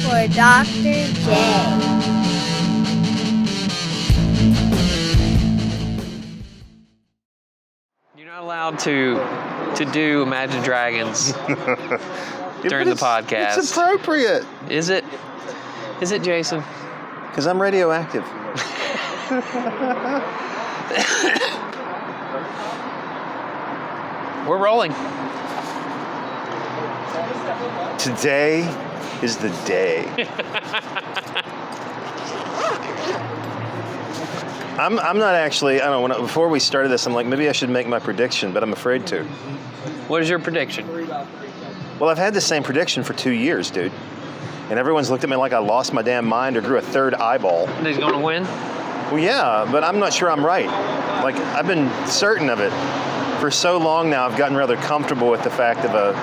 for Dr. J. You're not allowed to do Imagine Dragons during the podcast. It's appropriate. Is it? Is it, Jason? Because I'm radioactive. We're rolling. Today is the day. I'm not actually, I don't know, before we started this, I'm like, maybe I should make my prediction, but I'm afraid to. What is your prediction? Well, I've had the same prediction for 2 years, dude. And everyone's looked at me like I lost my damn mind or grew a third eyeball. That he's going to win? Well, yeah, but I'm not sure I'm right. Like, I've been certain of it for so long now. I've gotten rather comfortable with the fact of the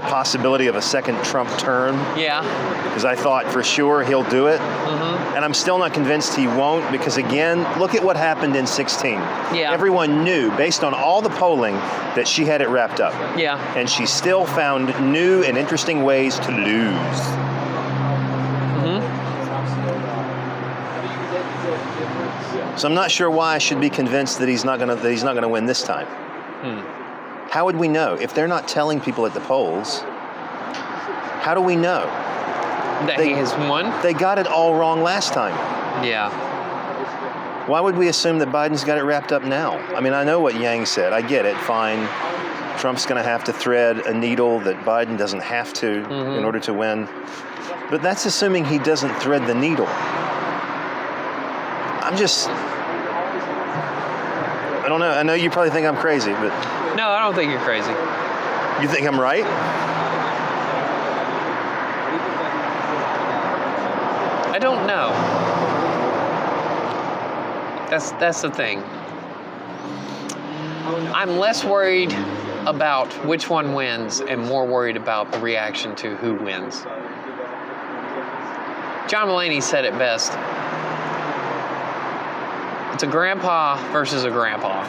possibility of a second Trump term. Yeah. Because I thought for sure he'll do it. Mm-hmm. And I'm still not convinced he won't because, again, look at what happened in 16. Yeah. Everyone knew, based on all the polling, that she had it wrapped up. Yeah. And she still found new and interesting ways to lose. Mm-hmm. So I'm not sure why I should be convinced that he's not gonna win this time. How would we know? If they're not telling people at the polls, how do we know? That he has won? They got it all wrong last time. Yeah. Why would we assume that Biden's got it wrapped up now? I mean, I know what Yang said. I get it. Fine. Trump's going to have to thread a needle that Biden doesn't have to in order to win. But that's assuming he doesn't thread the needle. I don't know. I know you probably think I'm crazy, but... No, I don't think you're crazy. You think I'm right? I don't know. That's the thing. I'm less worried about which one wins and more worried about the reaction to who wins. John Mulaney said it best. It's a grandpa versus a grandpa.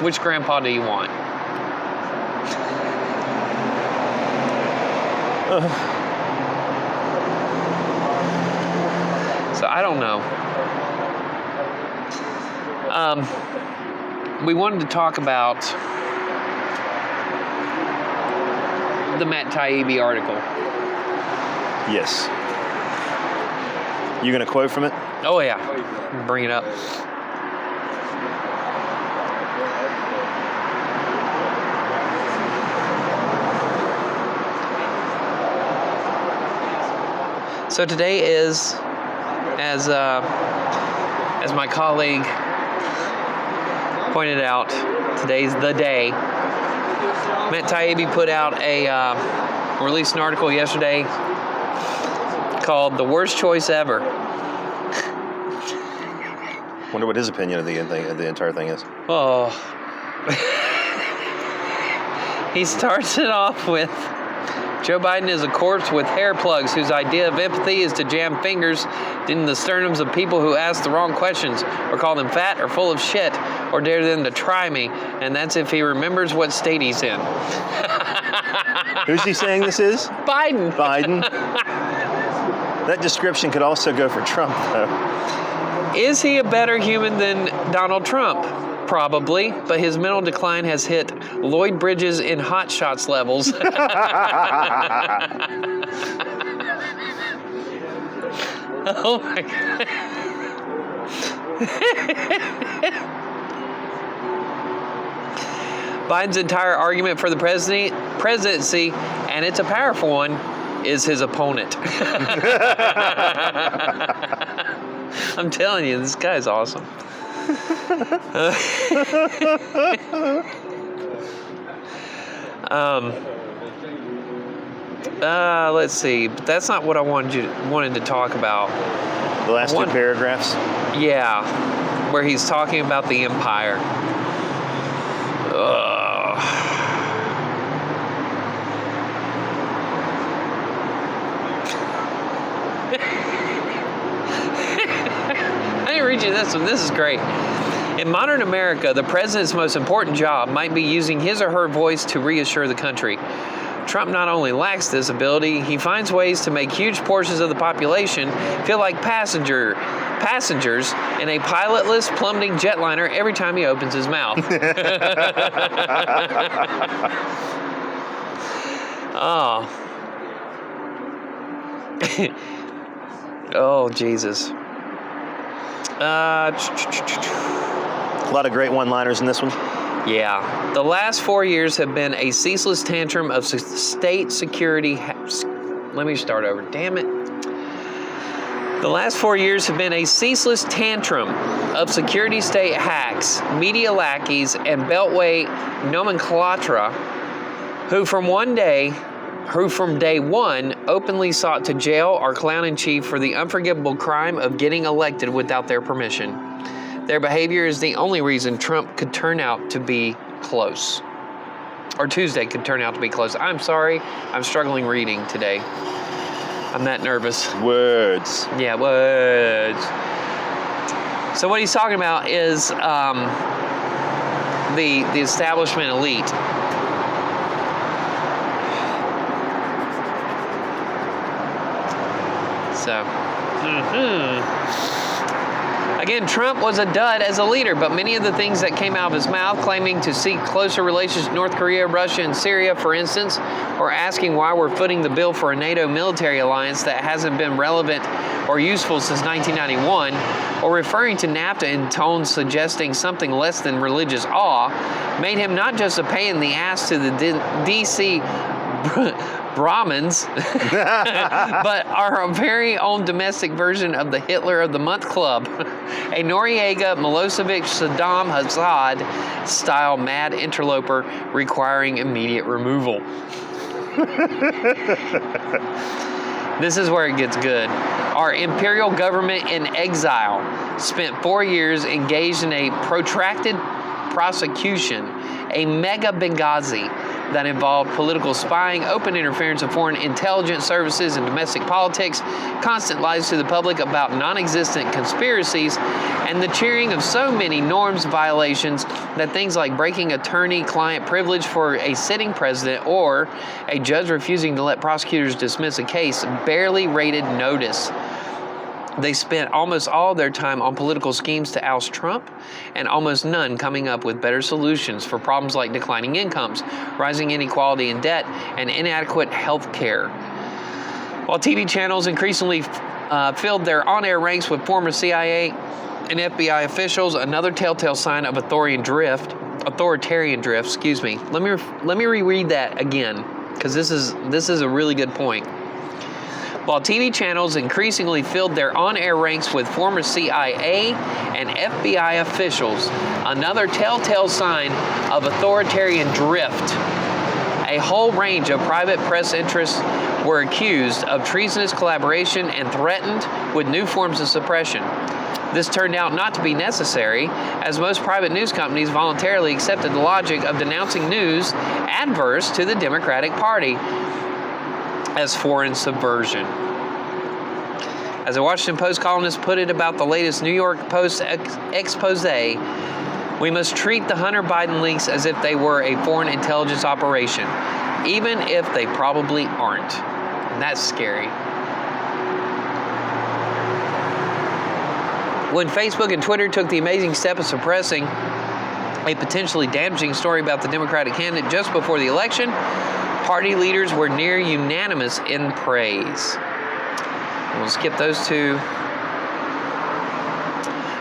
Which grandpa do you want? So I don't know. We wanted to talk about the Matt Taibbi article. Yes. You going to quote from it? Oh yeah, bring it up. So today is, as my colleague pointed out, today's the day. Matt Taibbi released an article yesterday called "The Worst Choice Ever." Wonder what his opinion of the entire thing is. Oh. He starts it off with, Joe Biden is a corpse with hair plugs whose idea of empathy is to jam fingers in the sternums of people who ask the wrong questions or call them fat or full of shit or dare them to try me, and that's if he remembers what state he's in. Who's he saying this is? Biden. That description could also go for Trump, though. Is he a better human than Donald Trump? Probably, but his mental decline has hit Lloyd Bridges in Hot Shots levels. Oh my God. Biden's entire argument for the presidency, and it's a powerful one, is his opponent. I'm telling you, this guy's awesome. Let's see. But that's not what I wanted to talk about. The last two paragraphs? Yeah, where he's talking about the empire. I didn't read you this one. This is great. In modern America, the president's most important job might be using his or her voice to reassure the country. Trump not only lacks this ability, he finds ways to make huge portions of the population feel like passengers in a pilotless, plummeting jetliner every time he opens his mouth. Oh. Oh, Jesus. A lot of great one-liners in this one. Yeah. The last 4 years have been a ceaseless tantrum of state security. Let me start over. Damn it. The last 4 years have been a ceaseless tantrum of security state hacks, media lackeys, and beltway nomenclatura who from day one openly sought to jail our clown-in-chief for the unforgivable crime of getting elected without their permission. Their behavior is the only reason Trump could turn out to be close. Or Tuesday could turn out to be close. I'm sorry, I'm struggling reading today. I'm that nervous. Words. Yeah, words. So what he's talking about is the establishment elite. So, Again, Trump was a dud as a leader, but many of the things that came out of his mouth, claiming to seek closer relations with North Korea, Russia, and Syria, for instance, or asking why we're footing the bill for a NATO military alliance that hasn't been relevant or useful since 1991, or referring to NAFTA in tones suggesting something less than religious awe, made him not just a pain in the ass to the D.C. Brahmins, but our very own domestic version of the Hitler of the Month Club, a Noriega, Milosevic, Saddam Hussein style mad interloper requiring immediate removal. This is where it gets good. Our imperial government in exile spent 4 years engaged in a protracted prosecution, a mega Benghazi that involved political spying, open interference of foreign intelligence services and domestic politics, constant lies to the public about non-existent conspiracies, and the cheering of so many norms violations that things like breaking attorney-client privilege for a sitting president or a judge refusing to let prosecutors dismiss a case barely rated notice. They spent almost all their time on political schemes to oust Trump, and almost none coming up with better solutions for problems like declining incomes, rising inequality and debt, and inadequate health care. While TV channels increasingly filled their on-air ranks with former CIA and FBI officials, another telltale sign of authoritarian drift. Let me reread that again, because this is a really good point. While TV channels increasingly filled their on-air ranks with former CIA and FBI officials, another telltale sign of authoritarian drift. A whole range of private press interests were accused of treasonous collaboration and threatened with new forms of suppression. This turned out not to be necessary, as most private news companies voluntarily accepted the logic of denouncing news adverse to the Democratic Party as foreign subversion. As a Washington Post columnist put it about the latest New York Post expose, we must treat the Hunter Biden leaks as if they were a foreign intelligence operation, even if they probably aren't. And that's scary. When Facebook and Twitter took the amazing step of suppressing a potentially damaging story about the Democratic candidate just before the election, party leaders were near unanimous in praise. We'll skip those two.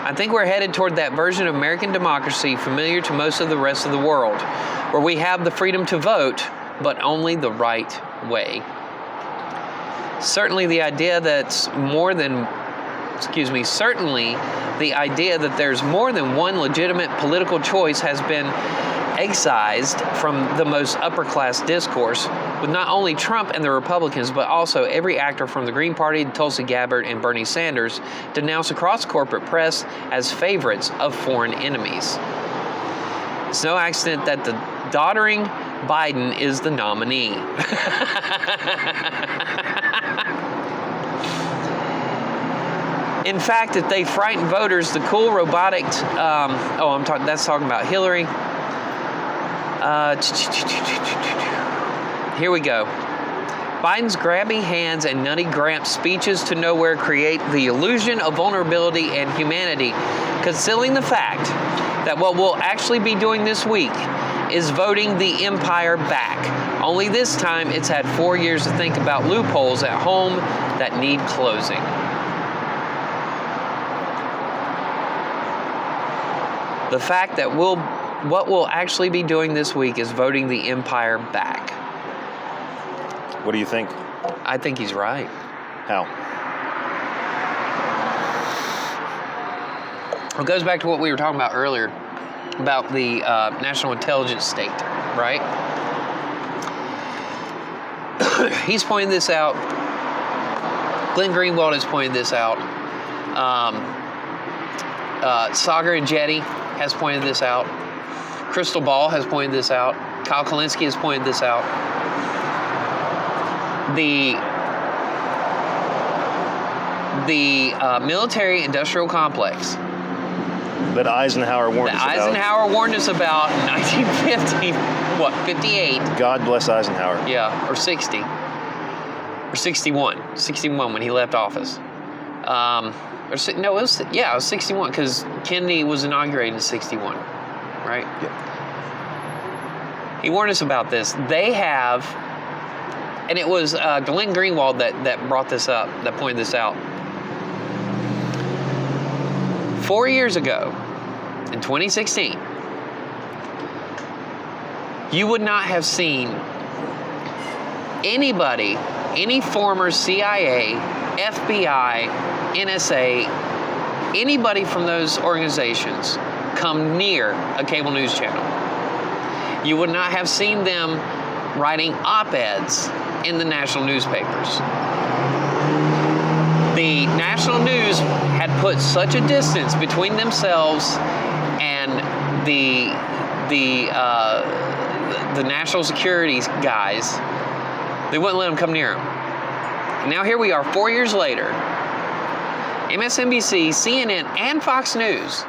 I think we're headed toward that version of American democracy familiar to most of the rest of the world, where we have the freedom to vote, but only the right way. Certainly the idea that there's more than one legitimate political choice has been excised from the most upper-class discourse, with not only Trump and the Republicans, but also every actor from the Green Party, Tulsi Gabbard, and Bernie Sanders denounced across corporate press as favorites of foreign enemies. It's no accident that the doddering Biden is the nominee. In fact, if they frighten voters, the cool robotic... that's talking about Hillary. Here we go. Biden's grabby hands and nutty Gramps speeches to nowhere create the illusion of vulnerability and humanity, concealing the fact that what we'll actually be doing this week is voting the empire back. Only this time it's had 4 years to think about loopholes at home that need closing. The fact that what we'll actually be doing this week is voting the empire back. What do you think? I think he's right. How? It goes back to what we were talking about earlier about the national intelligence state, right? He's pointing this out. Glenn Greenwald has pointed this out. Sagar and Jetty has pointed this out. Crystal Ball has pointed this out. Kyle Kalinske has pointed this out. The military-industrial complex That Eisenhower warned us about. Eisenhower warned us about in 1950, 58? God bless Eisenhower. Yeah, or 60. Or 61. 61 when he left office. It was 61 because Kennedy was inaugurated in 61, right? Yep. He warned us about this. They have, and it was Glenn Greenwald that brought this up, that pointed this out. 4 years ago, in 2016, you would not have seen anybody, any former CIA, FBI, NSA, anybody from those organizations come near a cable news channel. You would not have seen them writing op-eds in the national newspapers. The national news had put such a distance between themselves and the national security guys. They wouldn't let them come near them. Now here we are 4 years later. MSNBC, CNN, and Fox News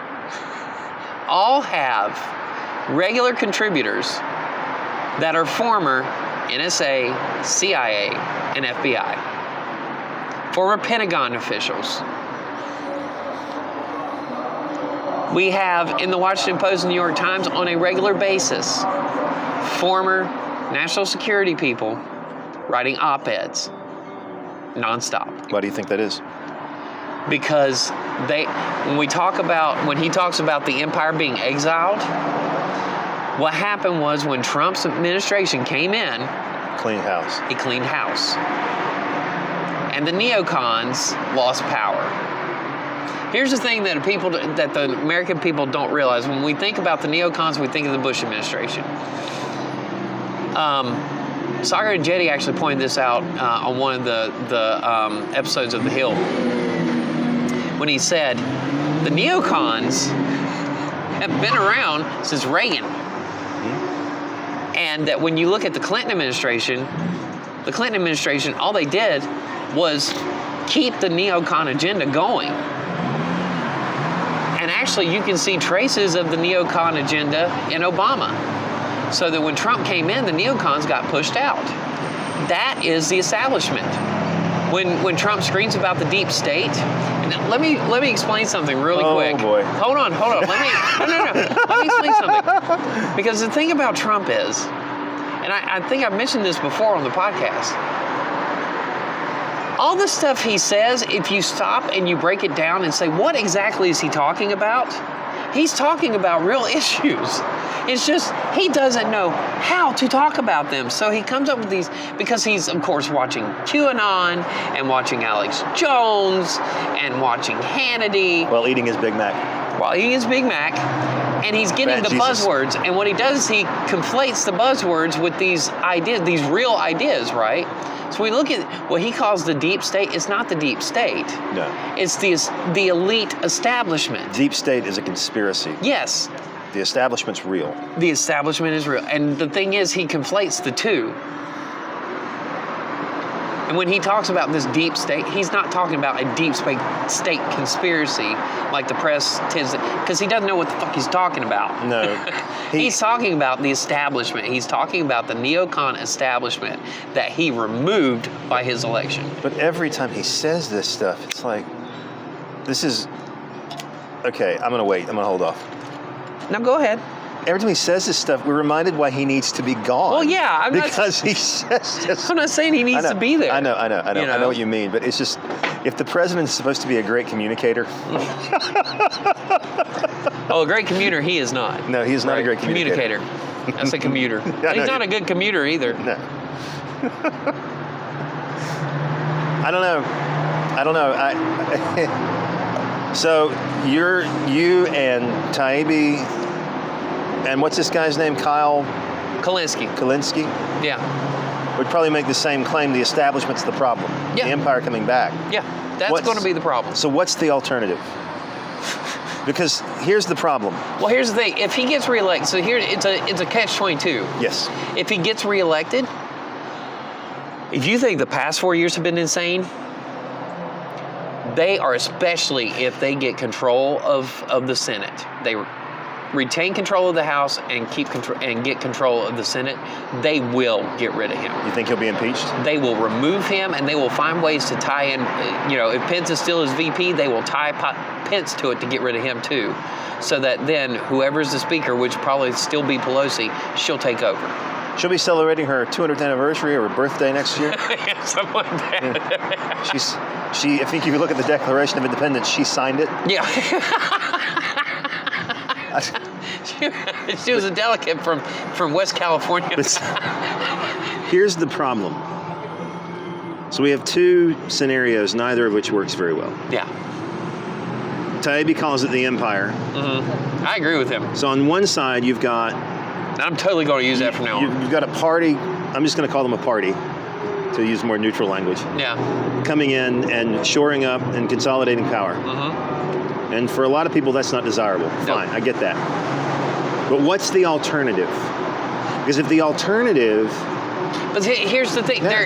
all have regular contributors that are former NSA, CIA, and FBI. Former Pentagon officials. We have in the Washington Post and New York Times on a regular basis former national security people writing op-eds nonstop. Why do you think that is? Because when he talks about the empire being exiled, what happened was when Trump's administration came in, Clean house. he cleaned house. And the neocons lost power. Here's the thing that the American people don't realize. When we think about the neocons, we think of the Bush administration. Sagar and Jetty actually pointed this out on one of the episodes of The Hill when he said the neocons have been around since Reagan. And that when you look at the Clinton administration, all they did was keep the neocon agenda going. And actually, you can see traces of the neocon agenda in Obama. So that when Trump came in, the neocons got pushed out. That is the establishment. When Trump screams about the deep state, and let me explain something really quick. Oh boy. Hold on. Let me explain something. Because the thing about Trump is, and I think I've mentioned this before on the podcast, all the stuff he says, if you stop and you break it down and say, what exactly is he talking about? He's talking about real issues. It's just he doesn't know how to talk about them. So he comes up with these because he's, of course, watching QAnon and watching Alex Jones and watching Hannity. While eating his Big Mac. And he's getting the buzzwords. And what he does is he conflates the buzzwords with these ideas, these real ideas, right? So we look at what he calls the deep state. It's not the deep state. No. It's the elite establishment. Deep state is a conspiracy. Yes. The establishment's real. The establishment is real. And the thing is, he conflates the two. And when he talks about this deep state, he's not talking about a deep state conspiracy like the press tends to, because he doesn't know what the fuck he's talking about. No. He's talking about the establishment. He's talking about the neocon establishment that he removed by his election. But every time he says this stuff, it's like, this is, okay, I'm going to wait. I'm going to hold off. Now go ahead. Every time he says this stuff, we're reminded why he needs to be gone. Well, yeah. Because he says this. I'm not saying he needs to be there. I know. I know what you mean. But it's just, if the president is supposed to be a great communicator. Oh, a great commuter, he is not. No, he is not a great communicator. That's a commuter. He's not a good commuter either. No. I don't know. So you and Taibbi, and what's this guy's name? Kyle Kulinski. Yeah. Would probably make the same claim. The establishment's the problem. Yeah. The empire coming back. Yeah. That's going to be the problem. So what's the alternative? Because here's the problem. Well, here's the thing. If he gets reelected, so here it's a catch-22. Yes. If he gets reelected, if you think the past 4 years have been insane, they are, especially if they get control of the Senate. They retain control of the House and get control of the Senate. They will get rid of him. You think he'll be impeached? They will remove him, and they will find ways to tie in. If Pence is still his VP, they will tie Pence to it to get rid of him too, so that then whoever's the speaker, which will probably still be Pelosi, she'll take over. She'll be celebrating her 200th anniversary or her birthday next year. Something like that. I think if you look at the Declaration of Independence, she signed it. Yeah. She was a delegate from West California. Here's the problem. So we have two scenarios, neither of which works very well. Yeah. Taibbi calls it the empire. Mm-hmm. I agree with him. So on one side, you've got... I'm totally going to use that from now on. You've got a party. I'm just going to call them a party, to use more neutral language. Yeah. Coming in and shoring up and consolidating power. Mm-hmm. And for a lot of people, that's not desirable. Fine, I get that. But what's the alternative? Because if the alternative... But here's the thing. Yeah.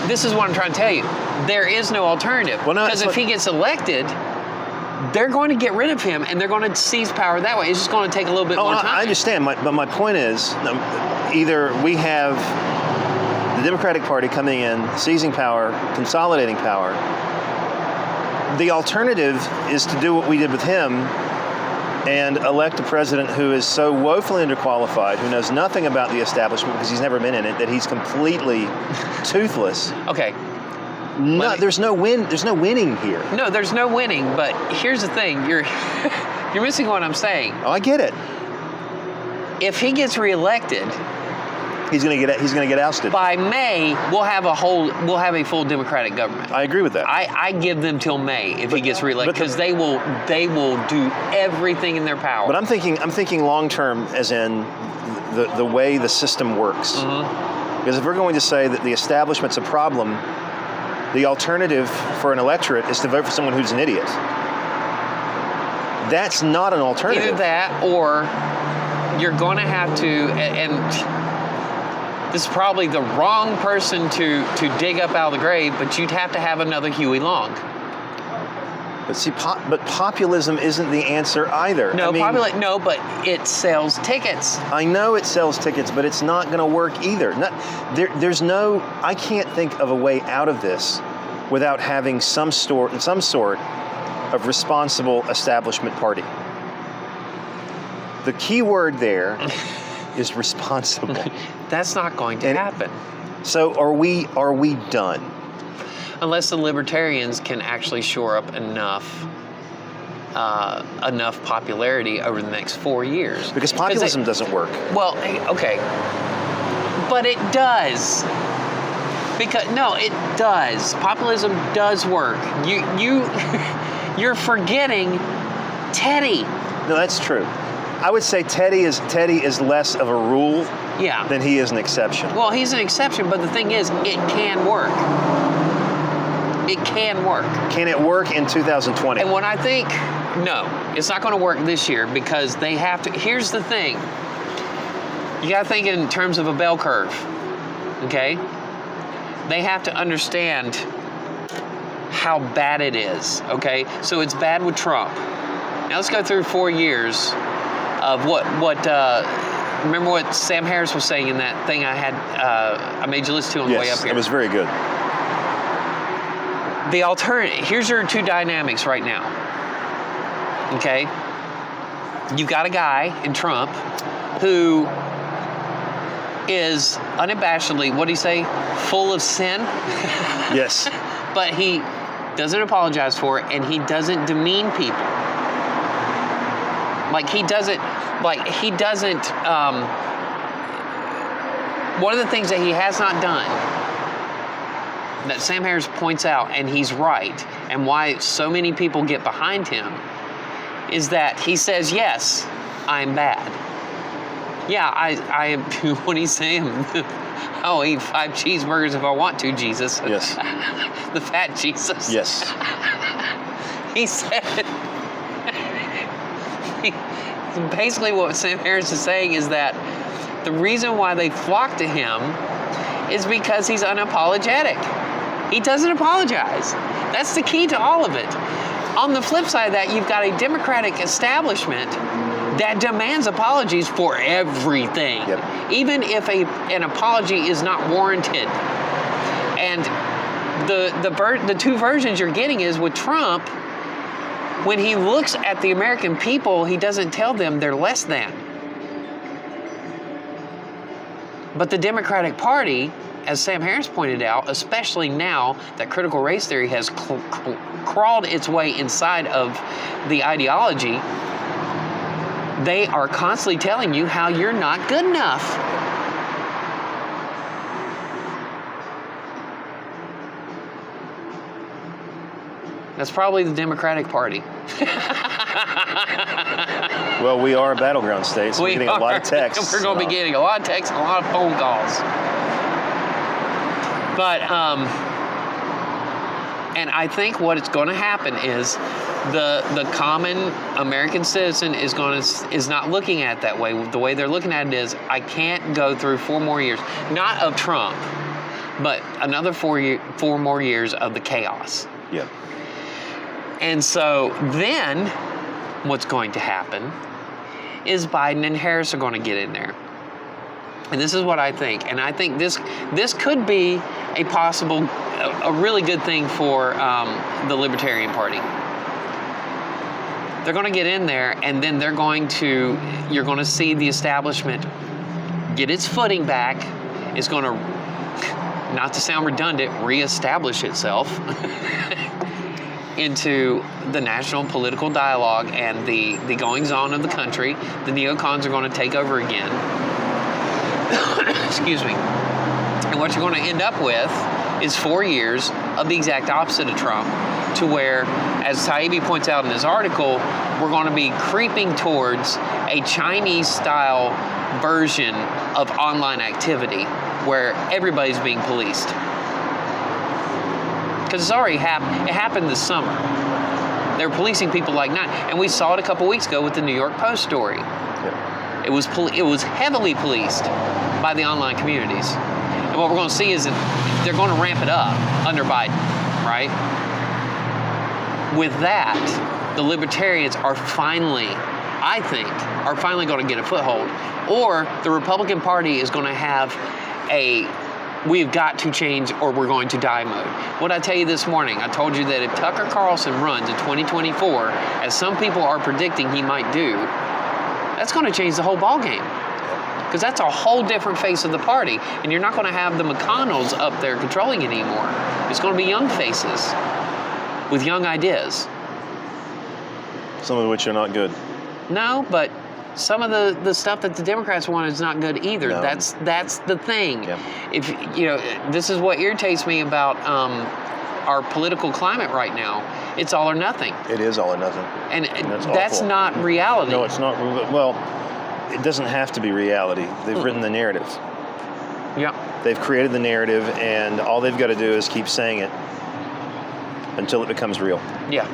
This is what I'm trying to tell you. There is no alternative. Because if he gets elected, they're going to get rid of him, and they're going to seize power that way. It's just going to take a little bit more time. I understand, but my point is, either we have the Democratic Party coming in, seizing power, consolidating power. The alternative is to do what we did with him and elect a president who is so woefully underqualified, who knows nothing about the establishment because he's never been in it, that he's completely toothless. Okay. No, there's no winning here. No, there's no winning, but here's the thing. You're missing what I'm saying. Oh, I get it. If he gets reelected, he's going to get ousted. By May, we'll have a full Democratic government. I agree with that. I give them till May if he gets reelected, because they will do everything in their power. But I'm thinking long term, as in the way the system works. Mm-hmm. Because if we're going to say that the establishment's a problem, the alternative for an electorate is to vote for someone who's an idiot. That's not an alternative. Either that, or you're going to have to, and this is probably the wrong person to dig up out of the grave, but you'd have to have another Huey Long. But see, populism isn't the answer either. No, but it sells tickets. I know it sells tickets, but it's not going to work either. I can't think of a way out of this without having some sort of responsible establishment party. The key word there is responsible. That's not going to happen. So are we done? Unless the libertarians can actually shore up enough popularity over the next 4 years. Because populism doesn't work. Well, okay, but it does. It does. Populism does work. You're forgetting Teddy. No, that's true. I would say Teddy is less of a rule than he is an exception. Well, he's an exception, but the thing is, it can work. It can work. Can it work in 2020? And when I think, no, it's not going to work this year, because they have to. Here's the thing. You got to think in terms of a bell curve, okay? they have to understand how bad it is, okay? So it's bad with Trump. Now let's go through 4 years of remember what Sam Harris was saying in that thing I made you listen to on the way up here? Yes, it was very good. The alternative, here's your two dynamics right now, okay? You've got a guy in Trump who is unabashedly, what do you say, full of sin? Yes. But he doesn't apologize for it, and he doesn't demean people. One of the things that he has not done, that Sam Harris points out, and he's right, and why so many people get behind him, is that he says, yes, I'm bad. Yeah, I am, what do you say? I'll eat 5 cheeseburgers if I want to, Jesus. Yes. The fat Jesus. Yes. He said, basically what Sam Harris is saying is that the reason why they flock to him is because he's unapologetic. He doesn't apologize. That's the key to all of it. On the flip side of that, you've got a Democratic establishment that demands apologies for everything, even if an apology is not warranted. And the two versions you're getting is with Trump, when he looks at the American people, he doesn't tell them they're less than. But the Democratic Party, as Sam Harris pointed out, especially now that critical race theory has crawled its way inside of the ideology, they are constantly telling you how you're not good enough. That's probably the Democratic Party. Well, we are a battleground state, so we're getting a lot of texts. We're going to be getting a lot of texts and a lot of phone calls. But, and I think what is going to happen is the common American citizen is not looking at it that way. The way they're looking at it is, I can't go through 4 more years, not of Trump, but another 4 more years of the chaos. Yeah. And so then what's going to happen is Biden and Harris are going to get in there. And this is what I think. And I think this could be a really good thing for the Libertarian Party. They're going to get in there, and then you're going to see the establishment get its footing back. It's going to, not to sound redundant, reestablish itself into the national political dialogue and the goings-on of the country. The neocons are going to take over again. Excuse me. And what you're going to end up with is 4 years of the exact opposite of Trump, to where, as Taibbi points out in his article, we're going to be creeping towards a Chinese-style version of online activity where everybody's being policed. Because it's already happened. It happened this summer. They were policing people like not, and we saw it a couple weeks ago with the New York Post story. Yep. It was heavily policed by the online communities. And what we're going to see is that they're going to ramp it up under Biden, right? With that, the libertarians are finally, I think, going to get a foothold. Or the Republican Party is going to have we've got to change or we're going to die mode. What did I tell you this morning? I told you that if Tucker Carlson runs in 2024, as some people are predicting he might do, that's going to change the whole ballgame. Because that's a whole different face of the party. And you're not going to have the McConnells up there controlling it anymore. It's going to be young faces with young ideas. Some of which are not good. No, but some of the stuff that the Democrats want is not good either. No. That's the thing. Yeah. If this is what irritates me about our political climate right now. It's all or nothing. It is all or nothing. And that's not reality. No, it's not. Well, it doesn't have to be reality. They've written the narrative. Yeah. They've created the narrative, and all they've got to do is keep saying it until it becomes real. Yeah.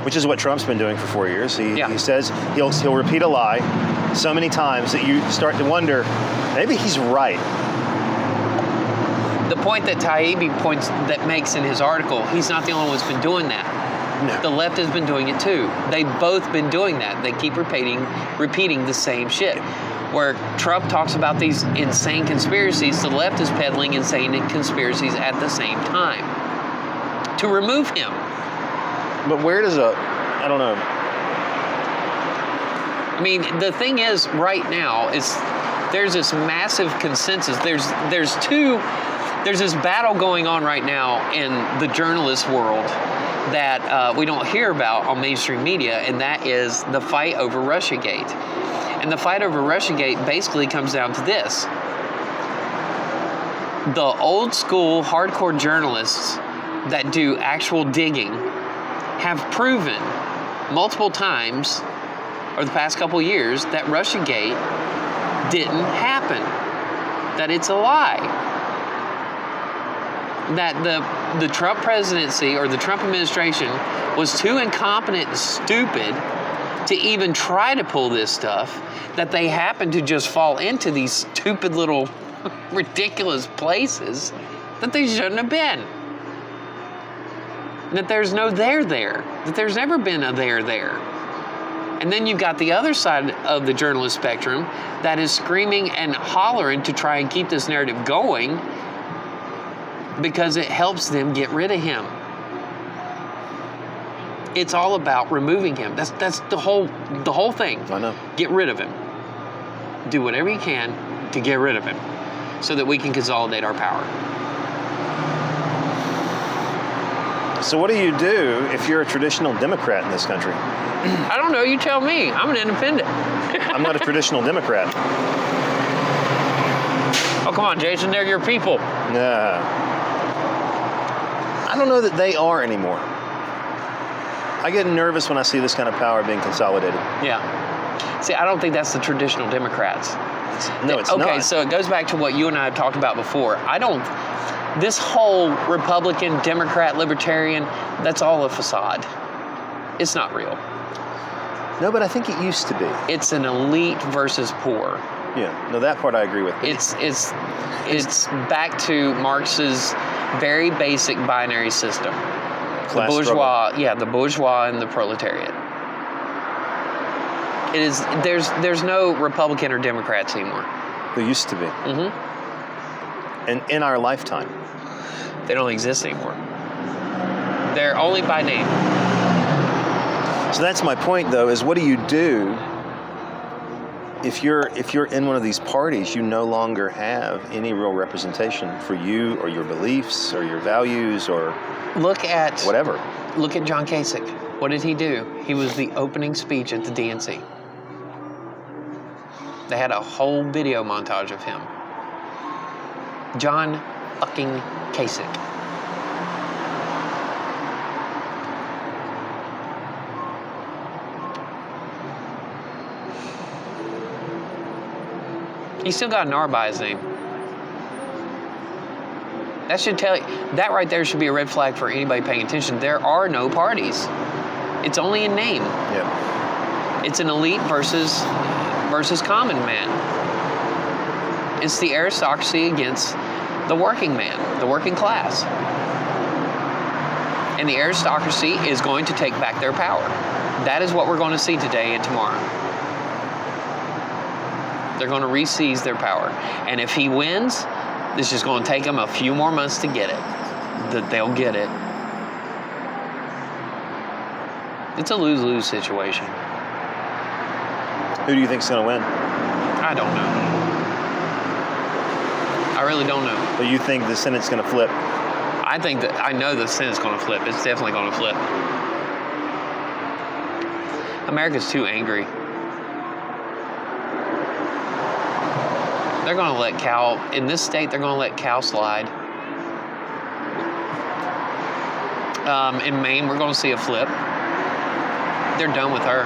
Which is what Trump's been doing for 4 years. He says he'll repeat a lie so many times that you start to wonder, maybe he's right. the point that Taibbi makes in his article, he's not the only one who's been doing that. No. The left has been doing it too. They've both been doing that. They keep repeating the same shit. Where Trump talks about these insane conspiracies, the left is peddling insane conspiracies at the same time to remove him. But where does I don't know. I mean, the thing is, right now, there's this massive consensus. There's this battle going on right now in the journalist world that we don't hear about on mainstream media, and that is the fight over Russiagate. And the fight over Russiagate basically comes down to this. The old school hardcore journalists that do actual digging have proven multiple times over the past couple of years that Russiagate didn't happen. That it's a lie. That the Trump presidency or the Trump administration was too incompetent and stupid to even try to pull this stuff, that they happen to just fall into these stupid little ridiculous places that they shouldn't have been. That there's no there, that there's never been a there. And then you've got the other side of the journalist spectrum that is screaming and hollering to try and keep this narrative going because it helps them get rid of him. It's all about removing him. That's the whole thing. I know. Get rid of him. Do whatever you can to get rid of him so that we can consolidate our power. So what do you do if you're a traditional Democrat in this country? I don't know. You tell me. I'm an independent. I'm not a traditional Democrat. Oh, come on, Jason. They're your people. Nah. I don't know that they are anymore. I get nervous when I see this kind of power being consolidated. Yeah. See, I don't think that's the traditional Democrats. No, it's not. Okay, so it goes back to what you and I have talked about before. This whole Republican, Democrat, Libertarian, that's all a facade. It's not real. No, but I think it used to be. It's an elite versus poor. Yeah, no, that part I agree with. It's back to Marx's very basic binary system. Class the bourgeois, struggle. the bourgeois and the proletariat. It is. There's no Republican or Democrats anymore. There used to be. Mm-hmm. And in our lifetime. They don't exist anymore. They're only by name. So that's my point, though, is what do you do if you're in one of these parties? You no longer have any real representation for you or your beliefs or your values or whatever. Look at John Kasich. What did he do? He was the opening speech at the DNC. They had a whole video montage of him. John fucking Kasich. He still got an R by his name. That should tell you, that right there should be a red flag for anybody paying attention. There are no parties. It's only in name. Yeah. It's an elite versus common man. It's the aristocracy against the working man, the working class. And the aristocracy is going to take back their power. That is what we're going to see today and tomorrow. They're going to re-seize their power. And if he wins, it's just going to take them a few more months to get it. That they'll get it. It's a lose-lose situation. Who do you think's going to win? I don't know. I really don't know. But you think the Senate's going to flip? I know the Senate's going to flip. It's definitely going to flip. America's too angry. They're going to let Cal, in this state, they're going to let Cal slide. In Maine, we're going to see a flip. They're done with her.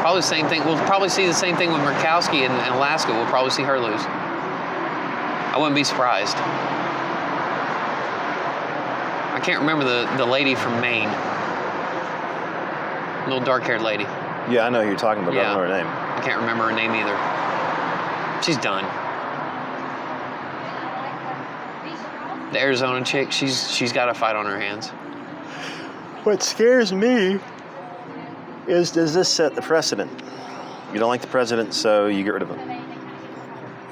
Probably the same thing. We'll probably see the same thing with Murkowski in Alaska. We'll probably see her lose. I wouldn't be surprised. I can't remember the lady from Maine. Little dark-haired lady. Yeah, I know who you're talking about. Yeah. I don't know her name. I can't remember her name either. She's done. The Arizona chick, she's got a fight on her hands. What scares me is, does this set the precedent? You don't like the president, so you get rid of him.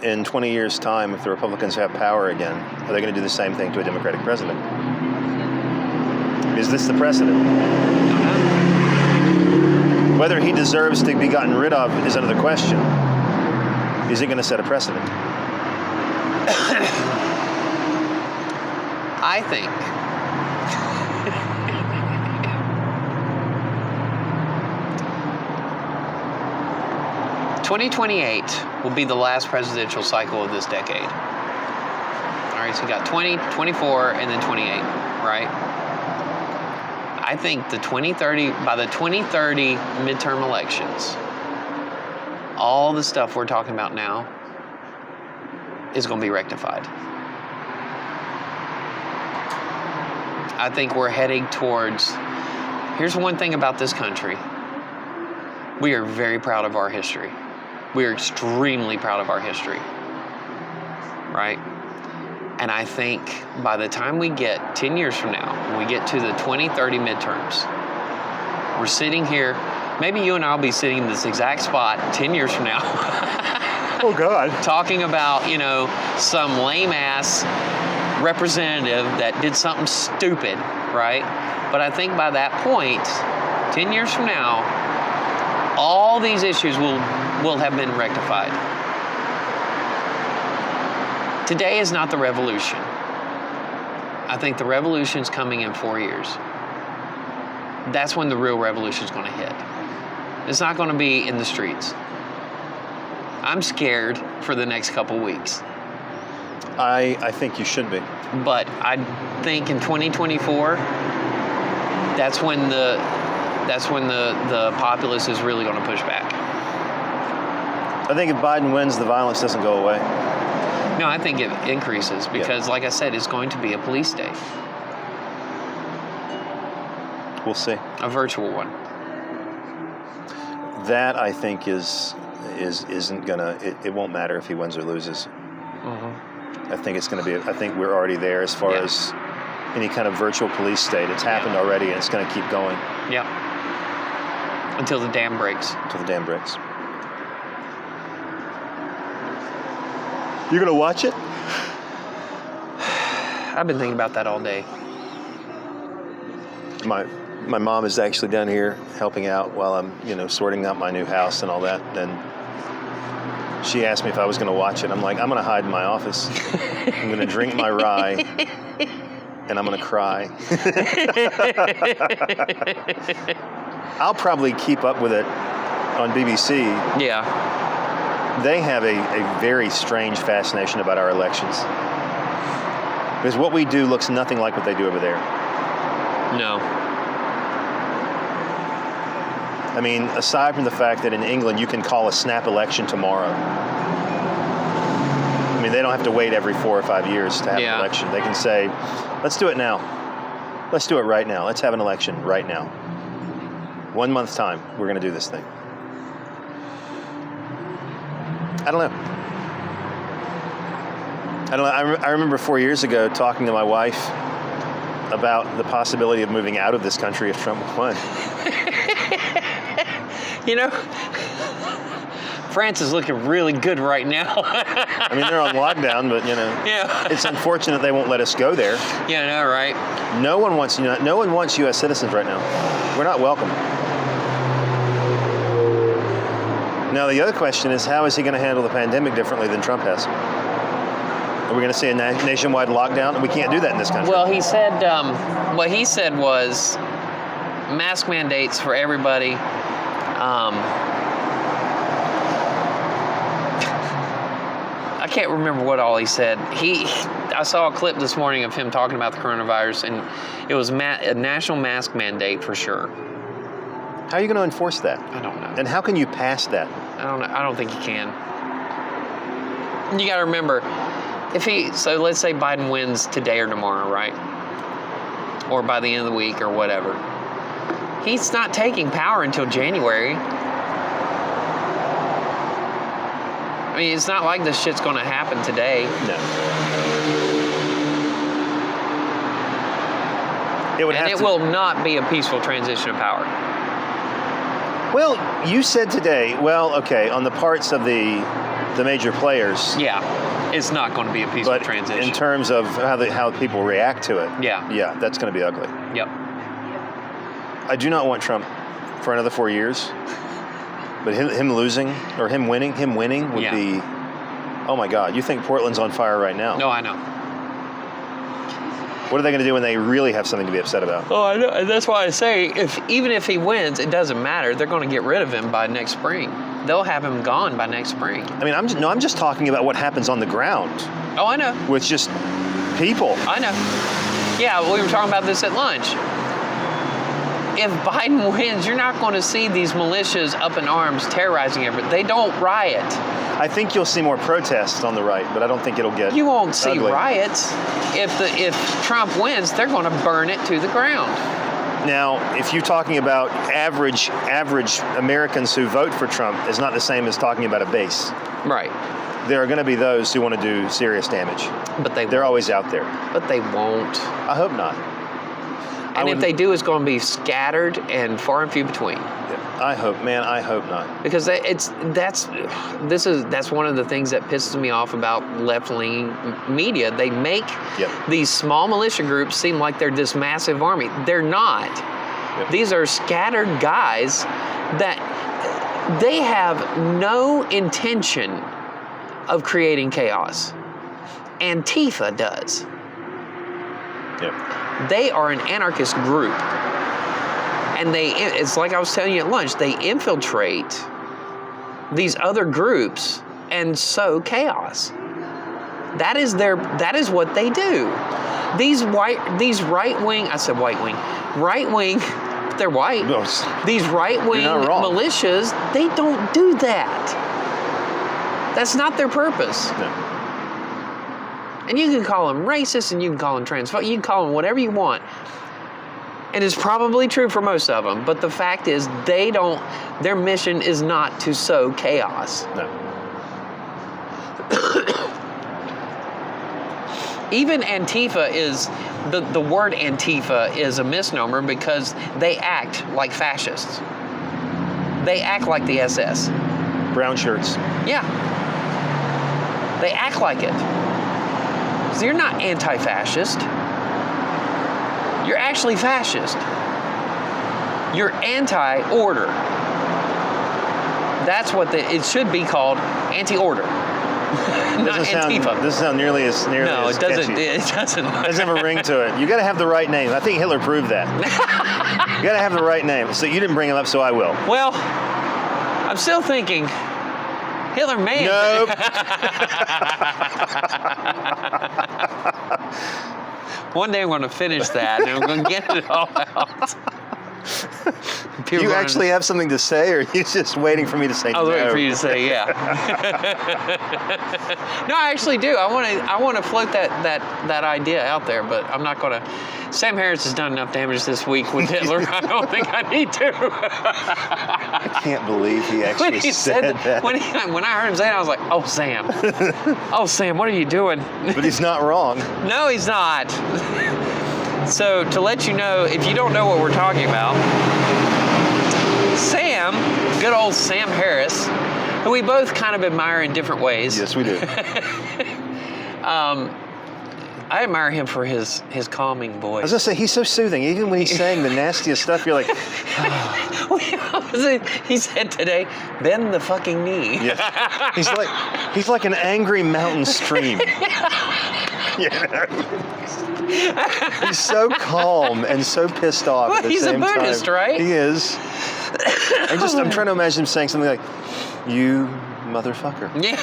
In 20 years' time, if the Republicans have power again, are they going to do the same thing to a Democratic president? Is this the precedent? Whether he deserves to be gotten rid of is another question. Is it going to set a precedent? I think 2028 will be the last presidential cycle of this decade. All right, so you got 20, 24, and then 28, right? I think by the 2030 midterm elections, all the stuff we're talking about now is going to be rectified. I think we're heading towards, here's one thing about this country. We are very proud of our history. We are extremely proud of our history, right? And I think by the time we get 10 years from now, when we get to the 2030 midterms, we're sitting here, maybe you and I will be sitting in this exact spot 10 years from now. Oh, God. Talking about, some lame-ass representative that did something stupid, right? But I think by that point, 10 years from now, all these issues will have been rectified. Today is not the revolution. I think the revolution's coming in 4 years. That's when the real revolution's going to hit. It's not going to be in the streets. I'm scared for the next couple weeks. I think you should be. But I think in 2024, that's when the populace is really going to push back. I think if Biden wins, the violence doesn't go away. No, I think it increases because, like I said, it's going to be a police state. We'll see. A virtual one. That, I think, isn't gonna. It won't matter if he wins or loses. Mm-hmm. I think it's going to be. I think we're already there as far as any kind of virtual police state. It's happened already, and it's going to keep going. Yeah. Until the dam breaks. Until the dam breaks. You going to watch it? I've been thinking about that all day. My mom is actually down here helping out while I'm, sorting out my new house and all that. Then she asked me if I was going to watch it. I'm like, I'm going to hide in my office. I'm going to drink my rye, and I'm going to cry. I'll probably keep up with it on BBC. Yeah. They have a very strange fascination about our elections. Because what we do looks nothing like what they do over there. No. I mean, aside from the fact that in England you can call a snap election tomorrow. I mean, they don't have to wait every 4 or 5 years to have an election. They can say, let's do it now. Let's do it right now. Let's have an election right now. 1 month's time, we're going to do this thing. I don't know. I remember 4 years ago talking to my wife about the possibility of moving out of this country if Trump won. France is looking really good right now. I mean, they're on lockdown, but it's unfortunate they won't let us go there. Yeah, I know, right? No one wants U.S. citizens right now. We're not welcome. Now, the other question is, how is he going to handle the pandemic differently than Trump has? Are we going to see a nationwide lockdown? We can't do that in this country. Well, he said, what he said was mask mandates for everybody. I can't remember what all he said. I saw a clip this morning of him talking about the coronavirus, and it was a national mask mandate for sure. How are you going to enforce that? I don't know. And how can you pass that? I don't know. I don't think you can. You got to remember, so let's say Biden wins today or tomorrow, right? Or by the end of the week or whatever. He's not taking power until January. I mean, it's not like this shit's going to happen today. No. It will not be a peaceful transition of power. Well, you said today, on the parts of the major players. Yeah, it's not going to be a peaceful But transition. in terms of how people react to it, Yeah, that's going to be ugly. Yep. I do not want Trump for another 4 years, but him losing or him winning would be, oh my God! You think Portland's on fire right now? No, I know. What are they going to do when they really have something to be upset about? Oh, I know. And that's why I say, even if he wins, it doesn't matter. They're going to get rid of him by next spring. They'll have him gone by next spring. I mean, I'm just talking about what happens on the ground. Oh, I know. With just people. I know. Yeah, we were talking about this at lunch. If Biden wins, you're not going to see these militias up in arms terrorizing everything. They don't riot. I think you'll see more protests on the right, but I don't think it'll get You won't see ugly. riots. If Trump wins, they're going to burn it to the ground. Now, if you're talking about average Americans who vote for Trump, is not the same as talking about a base. Right. There are going to be those who want to do serious damage. But they're always out there. But they won't. I hope not. And if they do, it's going to be scattered and far and few between. I hope not. Because that's one of the things that pisses me off about left-leaning media. They make these small militia groups seem like they're this massive army. They're not. Yep. These are scattered guys that they have no intention of creating chaos. Antifa does. Yep. They are an anarchist group. And it's like I was telling you at lunch, they infiltrate these other groups and sow chaos. That is what they do. These right-wing, they're white. No, these right-wing militias, they don't do that. That's not their purpose. No. And you can call them racist, and you can call them transphobic, you can call them whatever you want. And it's probably true for most of them, but the fact is their mission is not to sow chaos. No. Even Antifa the word Antifa is a misnomer because they act like fascists. They act like the SS. Brown shirts. Yeah. They act like it. So you're not anti-fascist. You're actually fascist. You're anti-order. That's what it should be called, anti-order. Not Antifa. Doesn't sound nearly as No, as it doesn't. catchy. It doesn't. It doesn't have a ring to it. You got to have the right name. I think Hitler proved that. You got to have the right name. So you didn't bring him up, so I will. Well, I'm still thinking Hitler may Nope. One day I'm going to finish that and I'm going to get it all out. Do you actually have something to say, or are you just waiting for me to say no? I was waiting for you to say yeah. No, I actually do. I want to float that idea out there, but I'm not going to. Sam Harris has done enough damage this week with Hitler. I don't think I need to. I can't believe he actually said that. When I heard him say it, I was like, oh, Sam. Oh, Sam, what are you doing? But he's not wrong. No, he's not. So, to let you know, if you don't know what we're talking about, Sam, good old Sam Harris, who we both kind of admire in different ways. Yes, we do. I admire him for his calming voice. I was going to say, he's so soothing. Even when he's saying the nastiest stuff, you're like, He said today, bend the fucking knee. Yeah. He's like an angry mountain stream. You know? He's so calm and so pissed off at the same time. He's a Buddhist, right? He is. I'm trying to imagine him saying something like, "You motherfucker." Yeah.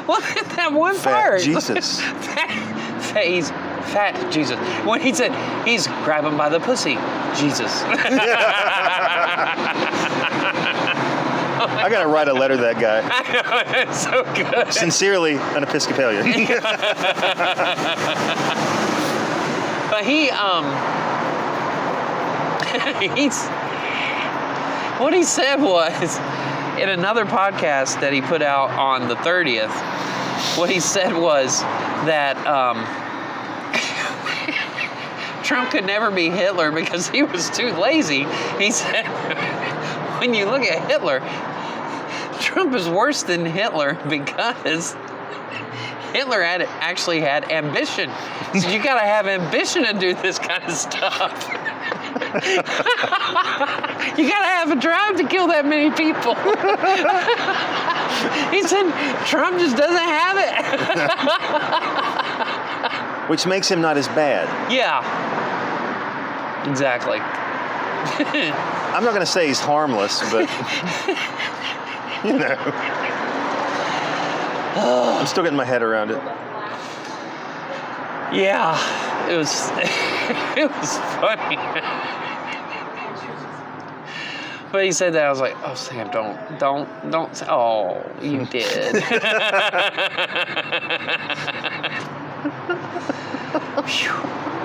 Well, that one Fat part. Jesus. He's fat Jesus. When he said, he's grabbing by the pussy, Jesus. I got to write a letter to that guy. I know, it's so good. Sincerely, an Episcopalian. But what he said was, in another podcast that he put out on the 30th, what he said was that Trump could never be Hitler because he was too lazy. He said, when you look at Hitler, Trump is worse than Hitler because Hitler actually had ambition. So you got to have ambition to do this kind of stuff. You got to have a drive to kill that many people. He said, Trump just doesn't have it. Which makes him not as bad. Yeah. Exactly. I'm not going to say he's harmless, but, you know. I'm still getting my head around it. Yeah. It was funny. But he said that, I was like, oh, Sam, don't. Oh, you did.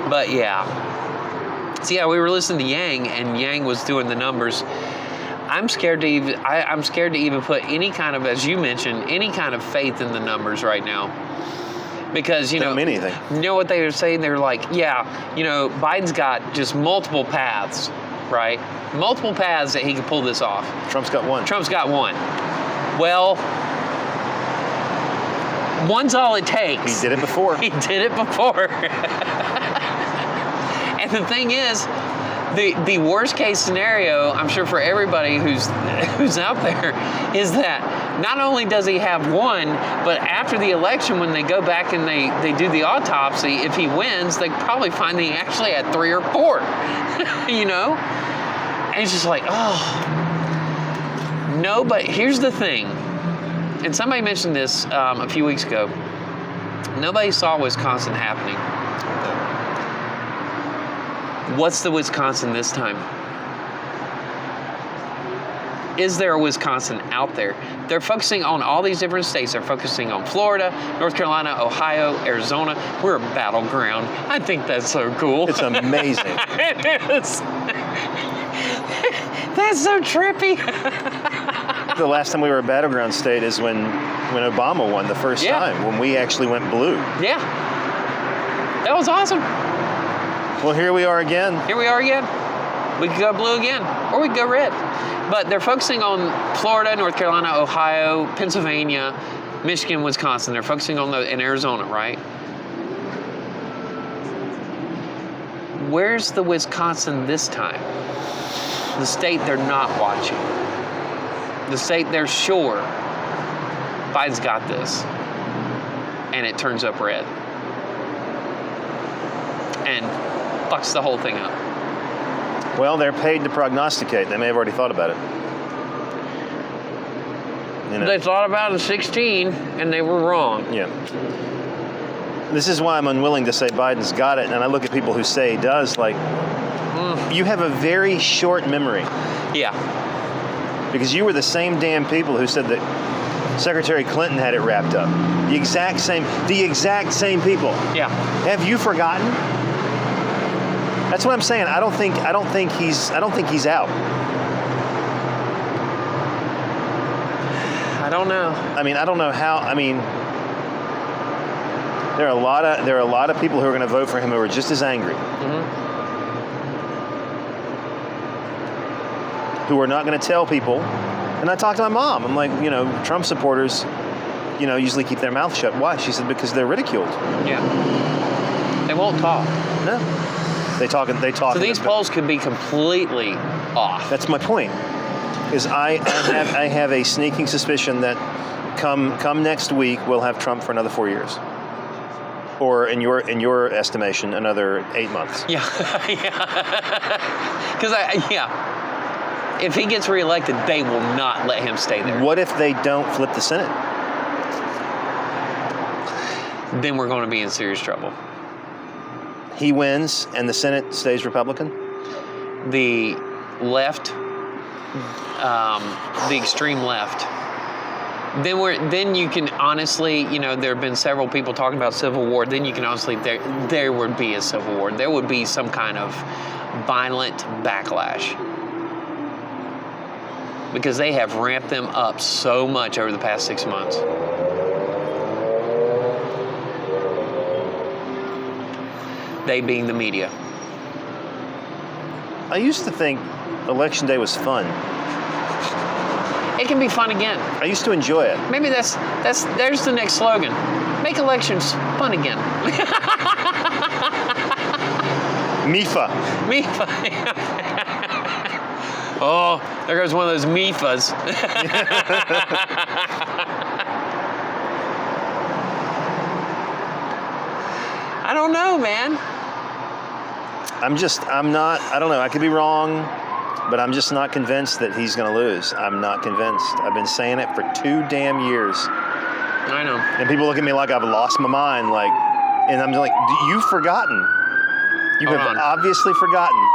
But yeah. So yeah, we were listening to Yang, and Yang was doing the numbers. I'm scared to even put any kind of, as you mentioned, any kind of faith in the numbers right now. Because, you know, Don't mean anything. You know what they were saying? They were like, yeah, you know, Biden's got just multiple paths, right? Multiple paths that he could pull this off. Trump's got one. Trump's got one. Well, one's all it takes. He did it before. He did it before. And the thing is, the worst case scenario, I'm sure for everybody who's out there, is that not only does he have one, but after the election, when they go back and they do the autopsy, if he wins, they probably find that he actually had 3 or 4. You know? And it's just like, oh. No, but here's the thing. And somebody mentioned this a few weeks ago. Nobody saw Wisconsin happening. What's the Wisconsin this time? Is there a Wisconsin out there? They're focusing on all these different states. They're focusing on Florida, North Carolina, Ohio, Arizona. We're a battleground. I think that's so cool. It's amazing. It is. That's so trippy. The last time we were a battleground state is when Obama won the first time, when we actually went blue. Yeah. That was awesome. Well, here we are again. Here we are again. We could go blue again, or we could go red. But they're focusing on Florida, North Carolina, Ohio, Pennsylvania, Michigan, Wisconsin. They're focusing on in Arizona, right? Where's the Wisconsin this time? The state they're not watching. The state they're sure Biden's got this. And it turns up red. And fucks the whole thing up. Well, they're paid to prognosticate. They may have already thought about it. You know. They thought about it in 16, and they were wrong. Yeah. This is why I'm unwilling to say Biden's got it, and I look at people who say he does, like, you have a very short memory. Yeah. Because you were the same damn people who said that Secretary Clinton had it wrapped up. The exact same people. Yeah. Have you forgotten? That's what I'm saying. I don't think he's out. I don't know. I mean, I don't know how. I mean, there are a lot of people who are going to vote for him who are just as angry. Mm-hmm. Who are not going to tell people. And I talked to my mom. I'm like, you know, Trump supporters, you know, usually keep their mouth shut. Why? She said because they're ridiculed. Yeah. They won't talk. No. They talk. So these polls could be completely off. That's my point. Is I have a sneaking suspicion that come next week we'll have Trump for another 4 years, or in your estimation another 8 months. Yeah, yeah. Because if he gets reelected, they will not let him stay there. What if they don't flip the Senate? Then we're going to be in serious trouble. He wins and the Senate stays Republican? The left, the extreme left, then you can honestly, you know, there have been several people talking about civil war, then you can honestly, there would be a civil war. There would be some kind of violent backlash. Because they have ramped them up so much over the past 6 months. They being the media. I used to think Election Day was fun. It can be fun again. I used to enjoy it. Maybe there's the next slogan. Make elections fun again. MIFA. MIFA. Oh, there goes one of those MIFAs. I don't know, man. I don't know, I could be wrong, but I'm just not convinced that he's going to lose. I'm not convinced. I've been saying it for 2 damn years. I know. And people look at me like I've lost my mind, and I'm like, you've forgotten. You Hold have on. obviously forgotten.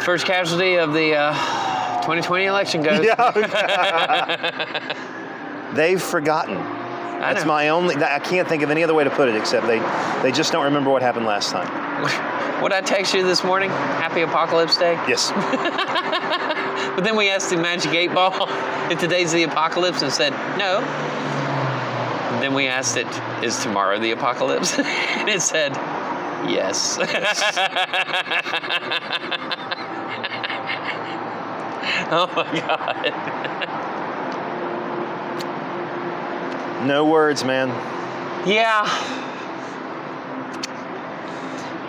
First casualty of the 2020 election goes. Yeah. They've forgotten. That's know. my only. I can't think of any other way to put it except they just don't remember what happened last time. What I text you this morning? Happy Apocalypse Day. Yes. But then we asked the Magic 8 Ball if today's the apocalypse and said no. And then we asked it, is tomorrow the apocalypse? And it said yes. Oh my God. No words, man. Yeah.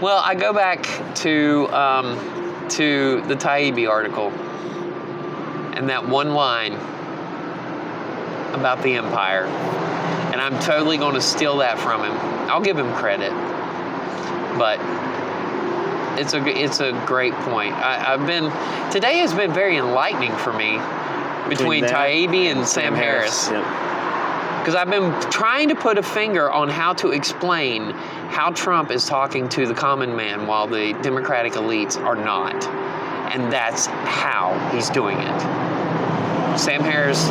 Well, I go back to the Taibbi article and that one line about the empire, and I'm totally going to steal that from him. I'll give him credit, but it's a great point. Today has been very enlightening for me between Taibbi and Sam Harris. Yep. Because I've been trying to put a finger on how to explain how Trump is talking to the common man while the Democratic elites are not. And that's how he's doing it. Sam Harris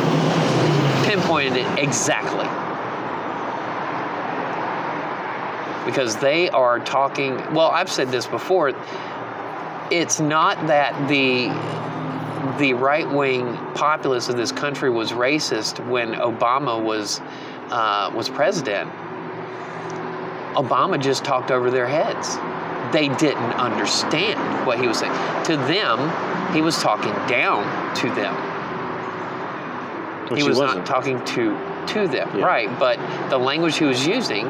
pinpointed it exactly. Because they are talking, well, I've said this before, it's not that the right-wing populace of this country was racist when Obama was president. Obama just talked over their heads. They didn't understand what he was saying. To them, he was talking down to them. Which he was not talking to them, yeah. right? But the language he was using,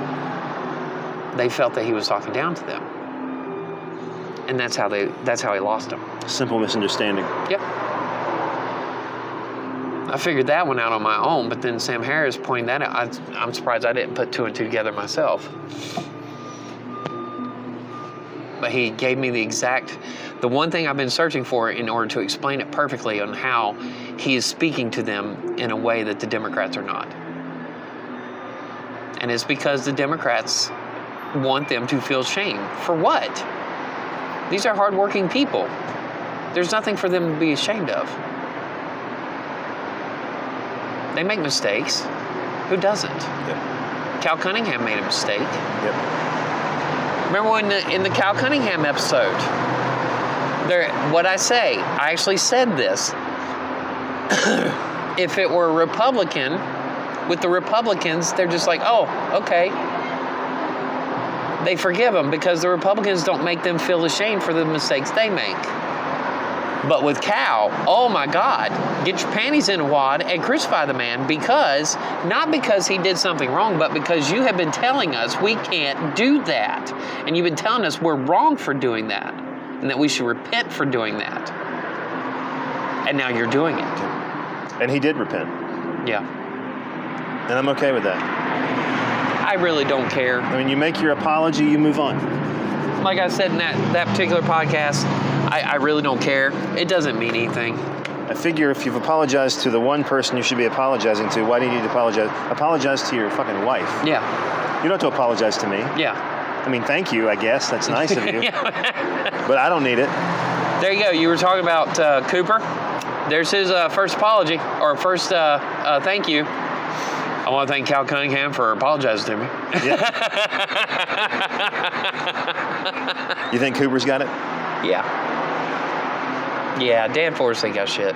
they felt that he was talking down to them, and that's how he lost them. Simple misunderstanding. Yep. I figured that one out on my own, but then Sam Harris pointed that out. I'm surprised I didn't put 2 and 2 together myself. But he gave me the one thing I've been searching for in order to explain it perfectly on how he is speaking to them in a way that the Democrats are not. And it's because the Democrats want them to feel shame. For what? These are hardworking people. There's nothing for them to be ashamed of. They make mistakes. Who doesn't? Yep. Cal Cunningham made a mistake. Yep. Remember when in the Cal Cunningham episode, what I say, I actually said this. If it were a Republican, with the Republicans, they're just like, oh, okay. They forgive them because the Republicans don't make them feel ashamed for the mistakes they make. But with Cal, oh my God, get your panties in a wad and crucify the man not because he did something wrong, but because you have been telling us we can't do that. And you've been telling us we're wrong for doing that and that we should repent for doing that. And now you're doing it. And he did repent. Yeah. And I'm okay with that. I really don't care. I mean, you make your apology, you move on. Like I said in that particular podcast, I really don't care. It doesn't mean anything. I figure if you've apologized to the one person you should be apologizing to, why do you need to apologize? Apologize to your fucking wife. Yeah. You don't have to apologize to me. Yeah. I mean, thank you, I guess. That's nice of you. Yeah. But I don't need it. There you go. You were talking about Cooper. There's his first apology, or first thank you. I want to thank Cal Cunningham for apologizing to me. Yeah. You think Cooper's got it? Yeah. Yeah, Dan Forrest ain't got shit.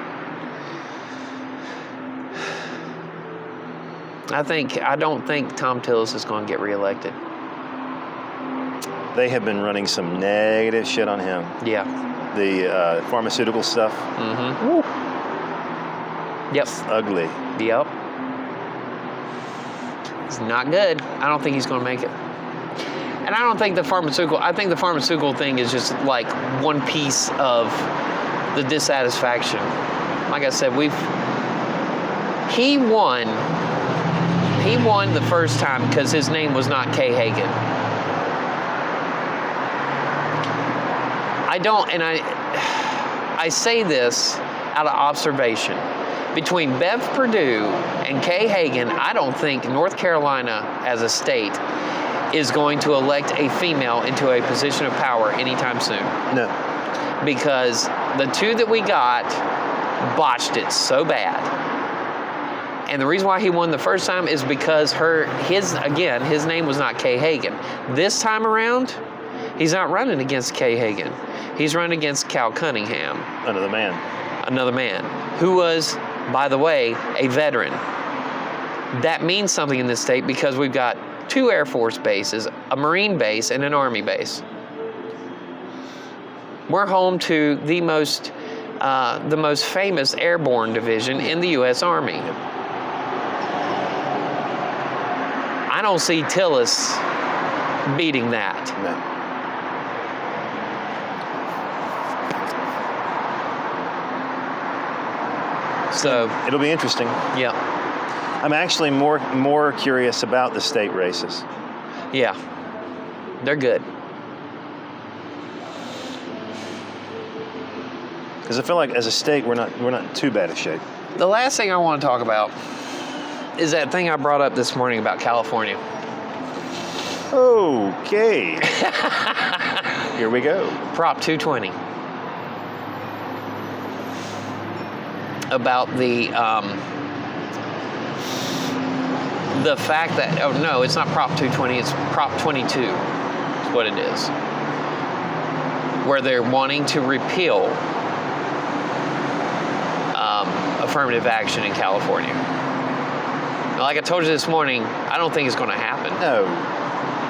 I don't think Tom Tillis is going to get reelected. They have been running some negative shit on him. Yeah. The pharmaceutical stuff. Mm-hmm. Yep. It's ugly. Yep. It's not good. I don't think he's going to make it. And I think the pharmaceutical thing is just like one piece of the dissatisfaction. Like I said, he won the first time because his name was not Kay Hagan. I say this out of observation. Between Bev Perdue and Kay Hagan, I don't think North Carolina as a state is going to elect a female into a position of power anytime soon. No. Because the two that we got botched it so bad. And the reason why he won the first time is because his name was not Kay Hagan. This time around, he's not running against Kay Hagan. He's running against Cal Cunningham. Another man. Who was, by the way, a veteran. That means something in this state because we've got 2 Air Force bases, a Marine base, and an Army base. We're home to the most famous airborne division in the U.S. Army. I don't see Tillis beating that. No. So it'll be interesting. Yeah. I'm actually more curious about the state races. Yeah. They're good. Because I feel like as a state we're not too bad a shape. The last thing I want to talk about is that thing I brought up this morning about California. Okay. Here we go. Prop 220. About the fact that, no, it's not Prop 220, it's Prop 22 is what it is. Where they're wanting to repeal affirmative action in California. Now, like I told you this morning, I don't think it's going to happen. No.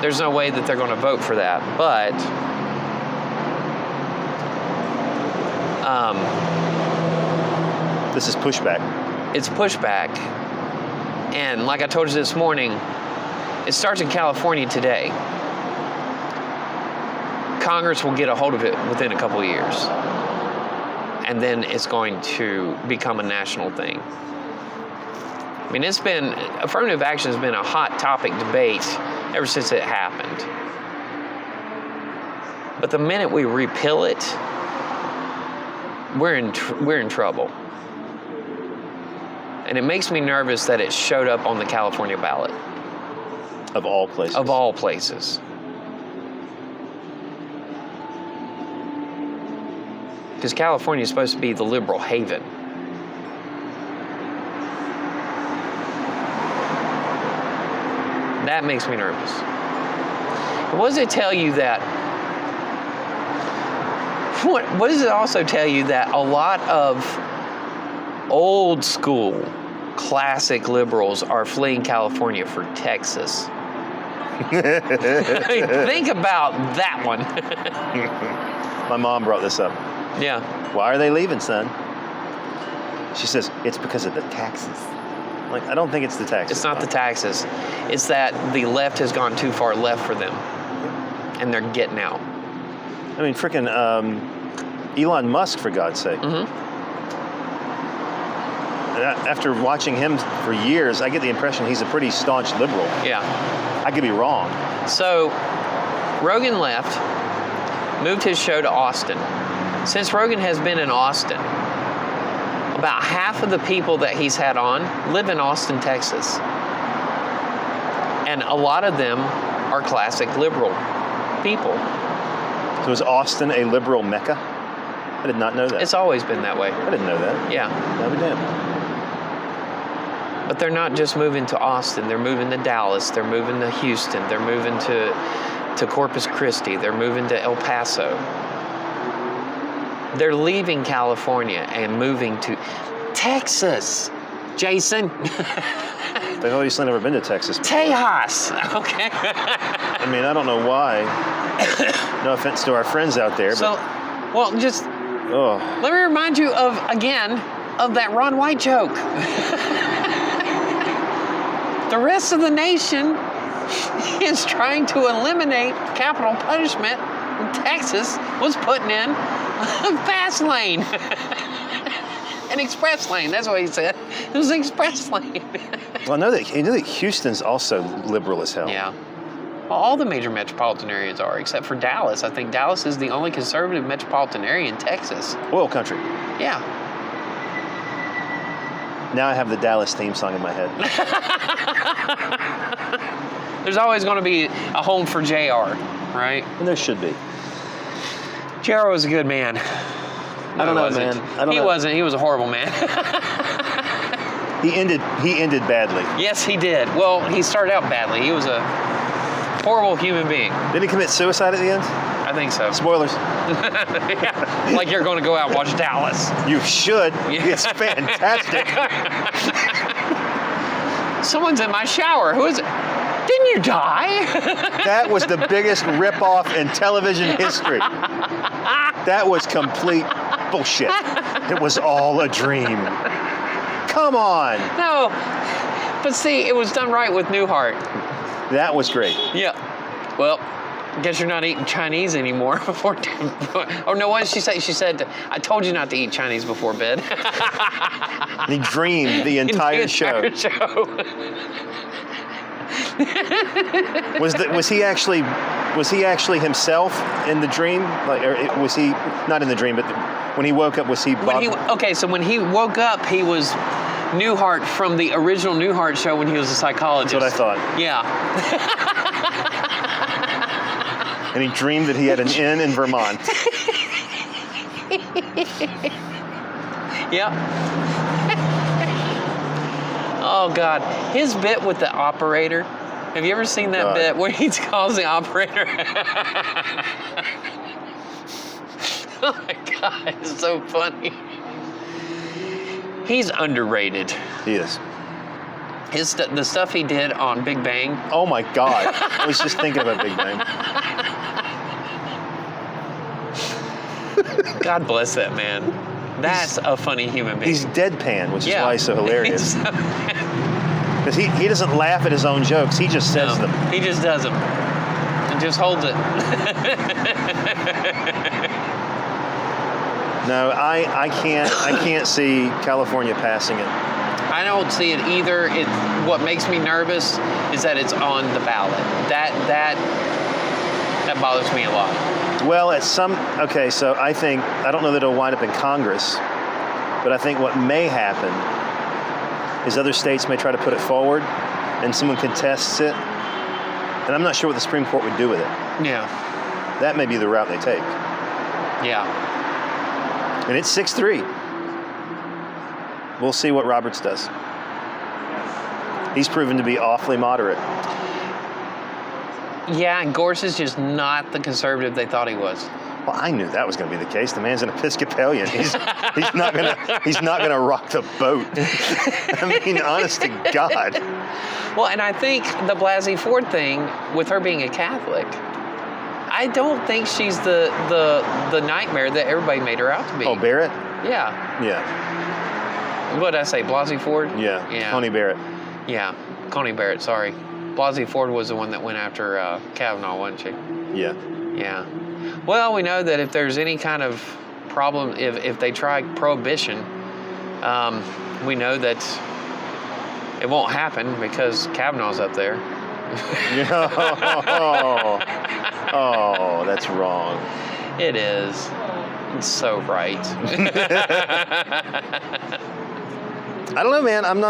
There's no way that they're going to vote for that, but this is pushback. It's pushback. And like I told you this morning, it starts in California today. Congress will get a hold of it within a couple of years. And then it's going to become a national thing. I mean, affirmative action has been a hot topic debate ever since it happened. But the minute we repeal it, we're in trouble. And it makes me nervous that it showed up on the California ballot. Of all places. Of all places. Because California is supposed to be the liberal haven. That makes me nervous. What does it tell you that? What does it also tell you that a lot of old school, classic liberals are fleeing California for Texas? Think about that one. My mom brought this up. Yeah. Why are they leaving, son? She says, it's because of the taxes. Like, I don't think it's the taxes. It's not the taxes. It's that the left has gone too far left for them. And they're getting out. I mean, frickin' Elon Musk, for God's sake. Mm-hmm. After watching him for years, I get the impression he's a pretty staunch liberal. Yeah. I could be wrong. So, Rogan left, moved his show to Austin. Since Rogan has been in Austin, about half of the people that he's had on live in Austin, Texas. And a lot of them are classic liberal people. So is Austin a liberal mecca? I did not know that. It's always been that way. I didn't know that. Yeah. Never did. But they're not just moving to Austin. They're moving to Dallas. They're moving to Houston. They're moving to Corpus Christi. They're moving to El Paso. They're leaving California and moving to Texas. Jason. They've obviously never been to Texas before. Tejas. Okay. I mean, I don't know why. No offense to our friends out there, So, well, just oh, let me remind you of that Ron White joke. The rest of the nation is trying to eliminate capital punishment. Texas was putting in a fast lane. An express lane, that's what he said. It was an express lane. well, I know that Houston's also liberal as hell. Yeah. Well, all the major metropolitan areas are, except for Dallas. I think Dallas is the only conservative metropolitan area in Texas. Oil country. Yeah. Now I have the Dallas theme song in my head. There's always going to be a home for JR, right? And there should be. JR was a good man. I don't know, man. He wasn't. He was a horrible man. He ended badly. Yes, he did. Well, he started out badly. He was a horrible human being. Did he commit suicide at the end? I think so. Spoilers. Yeah. Like you're going to go out and watch Dallas. You should. Yeah. It's fantastic. Someone's in my shower. Who is it? Didn't you die? That was the biggest ripoff in television history. That was complete bullshit. It was all a dream. Come on. No. But see, it was done right with Newhart. That was great. Yeah. Well, I guess you're not eating Chinese anymore before. Oh no! What did she say? She said, "I told you not to eat Chinese before bed." He dreamed the entire show. Was he actually himself in the dream? Like, or was he not in the dream? But when he woke up, was he Bob? So when he woke up, he was Newhart from the original Newhart show when he was a psychologist. That's what I thought. Yeah. And he dreamed that he had an inn in Vermont. Yep. Oh God, his bit with the operator. Have you ever seen that bit where he calls the operator? Oh my God, it's so funny. He's underrated. He is. The stuff he did on Big Bang. Oh my God, I was just thinking about Big Bang. God bless that man. That's a funny human being. He's deadpan, which is why he's so hilarious. Because he doesn't laugh at his own jokes. He just says them. He just does them. And just holds it. No, I can't see California passing it. I don't see it either. What makes me nervous is that it's on the ballot. That bothers me a lot. Well, so I don't know that it'll wind up in Congress, but I think what may happen is other states may try to put it forward and someone contests it, and I'm not sure what the Supreme Court would do with it. Yeah. That may be the route they take. Yeah. And it's 6-3. We'll see what Roberts does. He's proven to be awfully moderate. Yeah, and Gorse is just not the conservative they thought he was. Well, I knew that was going to be the case. The man's an Episcopalian. He's not gonna rock the boat. I mean, honest to God. Well, and I think the Blasey Ford thing, with her being a Catholic, I don't think she's the nightmare that everybody made her out to be. Oh, Barrett? Yeah. Yeah. What did I say? Blasey Ford? Yeah. Coney Barrett. Yeah. Coney Barrett. Sorry. Blasey Ford was the one that went after Kavanaugh, wasn't she? Yeah. Yeah. Well, we know that if there's any kind of problem, if they try prohibition, we know that it won't happen because Kavanaugh's up there. Oh, that's wrong. It is. It's so right. I don't know, man. I'm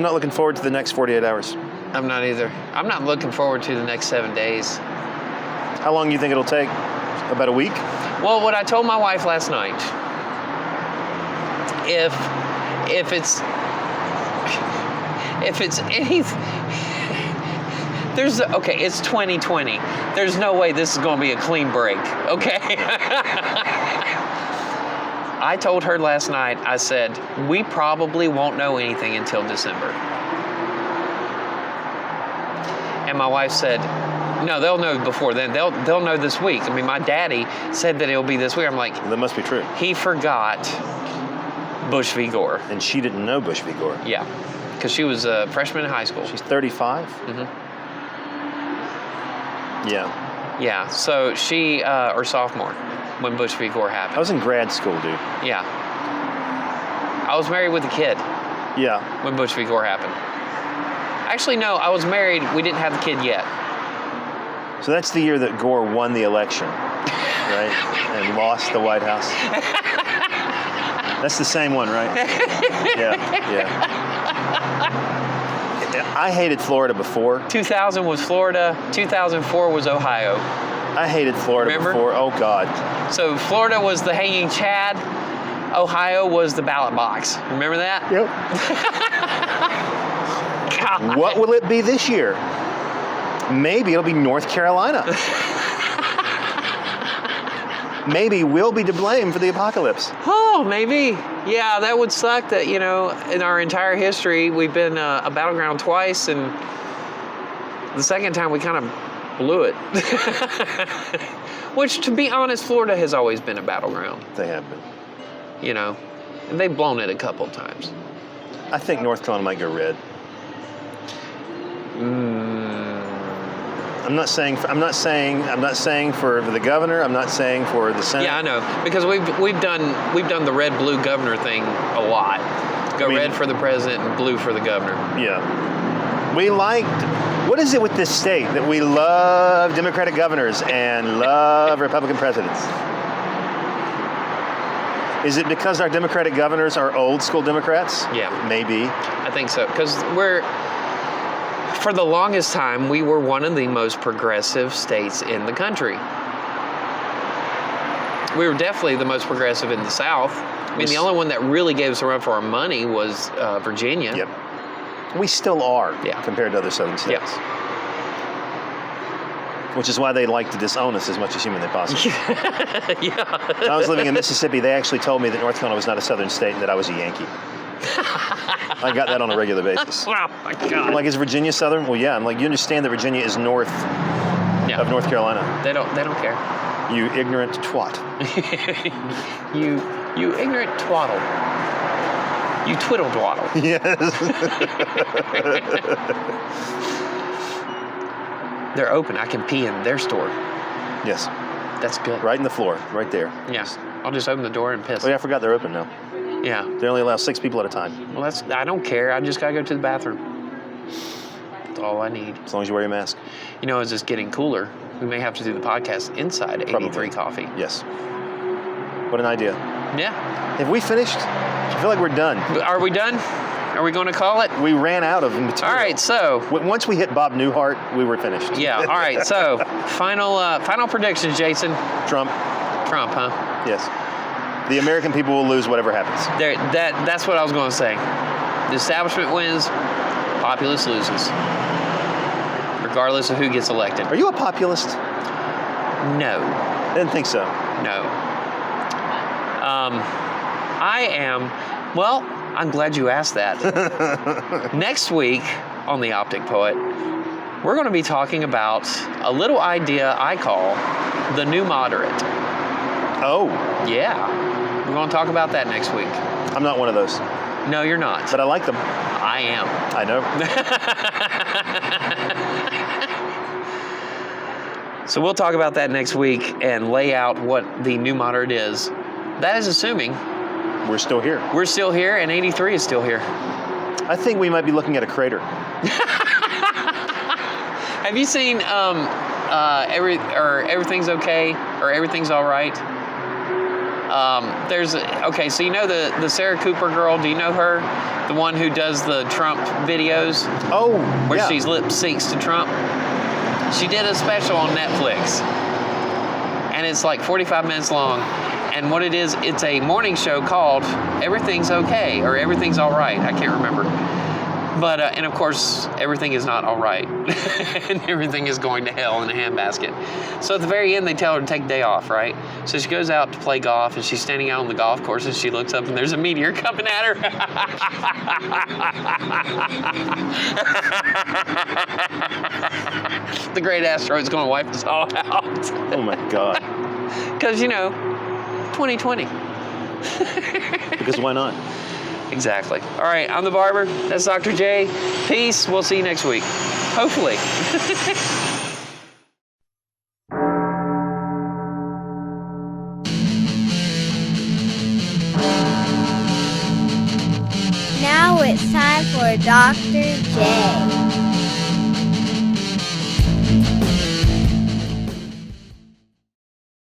not looking forward to the next 48 hours. I'm not either. I'm not looking forward to the next 7 days. How long do you think it'll take? About a week? Well, what I told my wife last night, if it's anything, it's 2020. There's no way this is going to be a clean break, okay? I told her last night, I said, we probably won't know anything until December. And my wife said, no, they'll know before then. They'll know this week. I mean, my daddy said that it'll be this week. I'm like, That must be true. he forgot Bush v. Gore. And she didn't know Bush v. Gore. Yeah, because she was a freshman in high school. She's 35? Mm-hmm. Yeah. Yeah, so she, or sophomore, when Bush v. Gore happened. I was in grad school, dude. Yeah. I was married with a kid Yeah. when Bush v. Gore happened. Actually, no, I was married. We didn't have the kid yet. So that's the year that Gore won the election, right? And lost the White House. That's the same one, right? Yeah. I hated Florida before. 2000 was Florida. 2004 was Ohio. I hated Florida Remember? before. Oh, God. So Florida was the hanging Chad. Ohio was the ballot box. Remember that? Yep. God. What will it be this year? Maybe it'll be North Carolina. Maybe we'll be to blame for the apocalypse. Oh, maybe. Yeah, that would suck that, in our entire history, we've been a battleground twice, and the second time we kind of blew it. Which, to be honest, Florida has always been a battleground, They have been. and they've blown it a couple of times. I think North Carolina might go red. I'm not saying for the governor. I'm not saying for the Senate. Yeah, I know, because we've done the red-blue governor thing a lot. Red for the president and blue for the governor. Yeah. We liked. What is it with this state that we love Democratic governors and love Republican presidents? Is it because our Democratic governors are old school Democrats? Yeah. Maybe. I think so, because for the longest time, we were one of the most progressive states in the country. We were definitely the most progressive in the South. I mean, the only one that really gave us a run for our money was Virginia. Yep. We still are, Yeah. compared to other southern states. Yes. Which is why they like to disown us as much as humanly possible. Yeah. When I was living in Mississippi, they actually told me that North Carolina was not a southern state and that I was a Yankee. I got that on a regular basis. Oh my God. I'm like, is Virginia southern? Well, yeah. I'm like, you understand that Virginia is north of North Carolina. They don't care. You ignorant twat. you ignorant twaddle. You twiddle dwaddle. Yes. They're open. I can pee in their store. Yes. That's good. Right in the floor, right there. Yes. I'll just open the door and piss. Oh yeah, I forgot they're open now. Yeah. They only allow 6 people at a time. Well, I don't care. I just gotta go to the bathroom. That's all I need. As long as you wear your mask. As it's getting cooler, we may have to do the podcast inside 83 Coffee. Yes. What an idea. Yeah. Have we finished? I feel like we're done. Are we done? Are we going to call it? We ran out of material. All right, so. Once we hit Bob Newhart, we were finished. Yeah, all right, so final predictions, Jason. Trump, huh? yes. The American people will lose whatever happens. That's what I was going to say. The establishment wins, populace loses, regardless of who gets elected. Are you a populist? No. Didn't think so. No. I am. Well, I'm glad you asked that. Next week on the Optic Poet, we're going to be talking about a little idea I call the new moderate. Oh. Yeah. We're going to talk about that next week. I'm not one of those. No, you're not. But I like them. I am. I know. So we'll talk about that next week and lay out what the new moderate is. That is assuming we're still here. We're still here, and 83 is still here. I think we might be looking at a crater. Have you seen Everything's Okay or Everything's All Right? So you know the Sarah Cooper girl. Do you know her? The one who does the Trump videos. Oh, where she lip syncs to Trump. She did a special on Netflix, and it's like 45 minutes long. And what it is, it's a morning show called Everything's Okay or Everything's All Right. I can't remember. But, and of course, everything is not all right. And everything is going to hell in a handbasket. So at the very end, they tell her to take a day off, right? So she goes out to play golf, and she's standing out on the golf course, and she looks up, and there's a meteor coming at her. The great asteroid's going to wipe us all out. Oh, my God. Because, 2020. Because why not? Exactly. All right, I'm the barber. That's Dr. J. Peace. We'll see you next week. Hopefully. Now it's time for Dr. J.